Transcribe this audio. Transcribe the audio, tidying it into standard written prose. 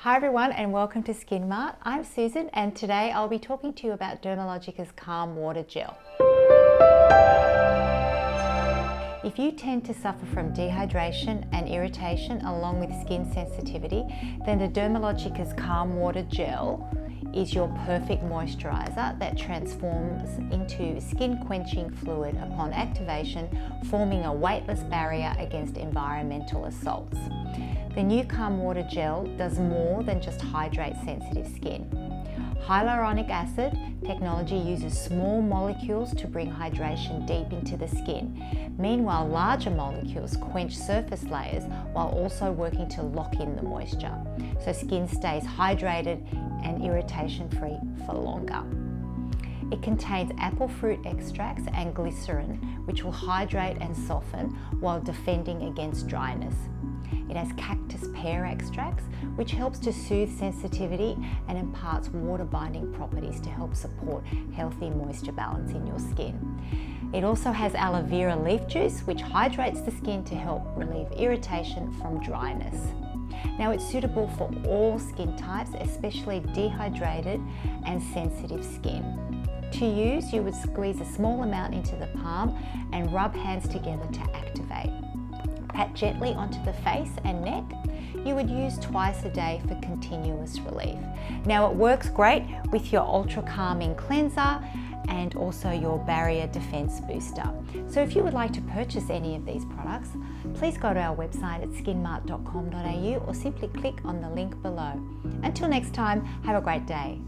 Hi everyone and welcome to Skinmart. I'm Susan and today I'll be talking to you about Dermalogica's Calm Water Gel. If you tend to suffer from dehydration and irritation along with skin sensitivity, then the Dermalogica's Calm Water Gel is your perfect moisturiser that transforms into skin-quenching fluid upon activation, forming a weightless barrier against environmental assaults. The new Calm Water Gel does more than just hydrate sensitive skin. Hyaluronic acid technology uses small molecules to bring hydration deep into the skin. Meanwhile, larger molecules quench surface layers while also working to lock in the moisture, so skin stays hydrated and irritation-free for longer. It contains apple fruit extracts and glycerin, which will hydrate and soften while defending against dryness. It has cactus pear extracts, which helps to soothe sensitivity and imparts water-binding properties to help support healthy moisture balance in your skin. It also has aloe vera leaf juice, which hydrates the skin to help relieve irritation from dryness. Now, it's suitable for all skin types, especially dehydrated and sensitive skin. To use, you would squeeze a small amount into the palm and rub hands together to activate. Pat gently onto the face and neck. You would use twice a day for continuous relief. Now, it works great with your Ultracalming cleanser and also your barrier defense booster. So if you would like to purchase any of these products, please go to our website at skinmart.com.au or simply click on the link below. Until next time, have a great day.